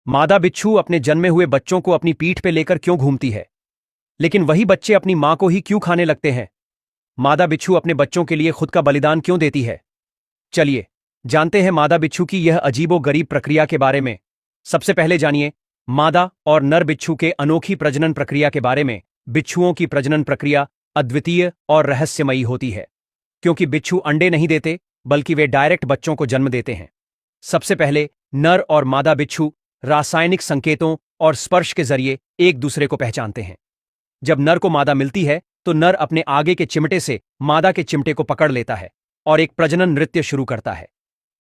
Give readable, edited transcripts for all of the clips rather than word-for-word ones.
मादा बिच्छू अपने जन्मे हुए बच्चों को अपनी पीठ पे लेकर क्यों घूमती है, लेकिन वही बच्चे अपनी मां को ही क्यों खाने लगते हैं? मादा बिच्छू अपने बच्चों के लिए खुद का बलिदान क्यों देती है? चलिए जानते हैं मादा बिच्छू की यह अजीबो-गरीब प्रक्रिया के बारे में। सबसे पहले जानिए मादा और नर बिच्छू के अनोखी प्रजनन प्रक्रिया के बारे में। बिच्छुओं की प्रजनन प्रक्रिया अद्वितीय और रहस्यमयी होती है, क्योंकि बिच्छू अंडे नहीं देते, बल्कि वे डायरेक्ट बच्चों को जन्म देते हैं। सबसे पहले नर और मादा बिच्छू रासायनिक संकेतों और स्पर्श के जरिए एक दूसरे को पहचानते हैं। जब नर को मादा मिलती है तो नर अपने आगे के चिमटे से मादा के चिमटे को पकड़ लेता है और एक प्रजनन नृत्य शुरू करता है।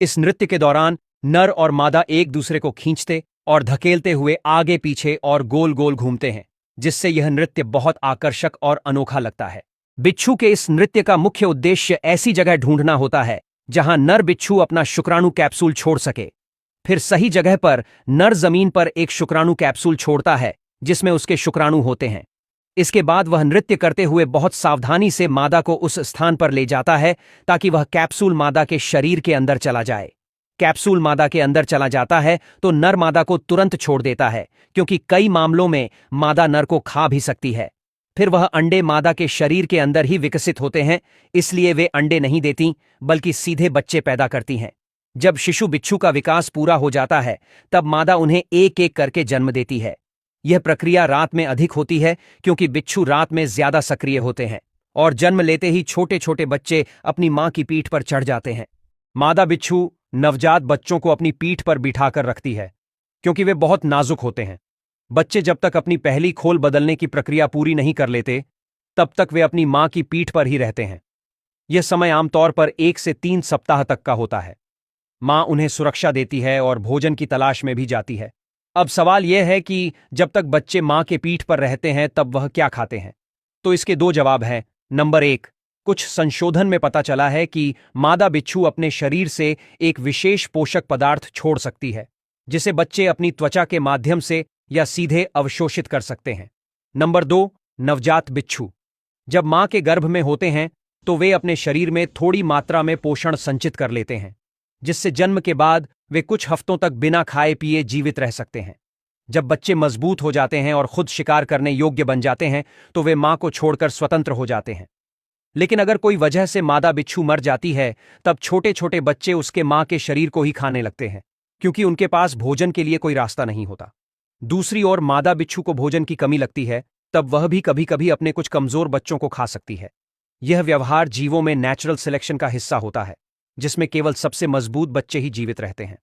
इस नृत्य के दौरान नर और मादा एक दूसरे को खींचते और धकेलते हुए आगे पीछे और गोल गोल घूमते हैं, जिससे यह नृत्य बहुत आकर्षक और अनोखा लगता है। बिच्छू के इस नृत्य का मुख्य उद्देश्य ऐसी जगह ढूंढना होता है जहां नर बिच्छू अपना शुक्राणु कैप्सूल छोड़ सके। फिर सही जगह पर नर जमीन पर एक शुक्राणु कैप्सूल छोड़ता है जिसमें उसके शुक्राणु होते हैं। इसके बाद वह नृत्य करते हुए बहुत सावधानी से मादा को उस स्थान पर ले जाता है ताकि वह कैप्सूल मादा के शरीर के अंदर चला जाए। कैप्सूल मादा के अंदर चला जाता है तो नर मादा को तुरंत छोड़ देता है, क्योंकि कई मामलों में मादा नर को खा भी सकती है। फिर वह अंडे मादा के शरीर के अंदर ही विकसित होते हैं, इसलिए वे अंडे नहीं देती बल्कि सीधे बच्चे पैदा करती हैं। जब शिशु बिच्छू का विकास पूरा हो जाता है तब मादा उन्हें एक एक करके जन्म देती है। यह प्रक्रिया रात में अधिक होती है, क्योंकि बिच्छू रात में ज्यादा सक्रिय होते हैं और जन्म लेते ही छोटे छोटे बच्चे अपनी मां की पीठ पर चढ़ जाते हैं। मादा बिच्छू नवजात बच्चों को अपनी पीठ पर बिठाकर रखती है, क्योंकि वे बहुत नाजुक होते हैं। बच्चे जब तक अपनी पहली खोल बदलने की प्रक्रिया पूरी नहीं कर लेते, तब तक वे अपनी मां की पीठ पर ही रहते हैं। यह समय आमतौर पर 1 से 3 सप्ताह तक का होता है। मां उन्हें सुरक्षा देती है और भोजन की तलाश में भी जाती है। अब सवाल यह है कि जब तक बच्चे मां के पीठ पर रहते हैं तब वह क्या खाते हैं? तो इसके 2 जवाब हैं। नंबर 1, कुछ संशोधन में पता चला है कि मादा बिच्छू अपने शरीर से एक विशेष पोषक पदार्थ छोड़ सकती है, जिसे बच्चे अपनी त्वचा के माध्यम से या सीधे अवशोषित कर सकते हैं। नंबर 2, नवजात बिच्छू जब मां के गर्भ में होते हैं तो वे अपने शरीर में थोड़ी मात्रा में पोषण संचित कर लेते हैं, जिससे जन्म के बाद वे कुछ हफ्तों तक बिना खाए पिए जीवित रह सकते हैं। जब बच्चे मजबूत हो जाते हैं और खुद शिकार करने योग्य बन जाते हैं तो वे मां को छोड़कर स्वतंत्र हो जाते हैं। लेकिन अगर कोई वजह से मादा बिच्छू मर जाती है, तब छोटे छोटे बच्चे उसके मां के शरीर को ही खाने लगते हैं, क्योंकि उनके पास भोजन के लिए कोई रास्ता नहीं होता। दूसरी ओर मादा बिच्छू को भोजन की कमी लगती है, तब वह भी कभी कभी अपने कुछ कमजोर बच्चों को खा सकती है। यह व्यवहार जीवों में नेचुरल सिलेक्शन का हिस्सा होता है, जिसमें केवल सबसे मजबूत बच्चे ही जीवित रहते हैं।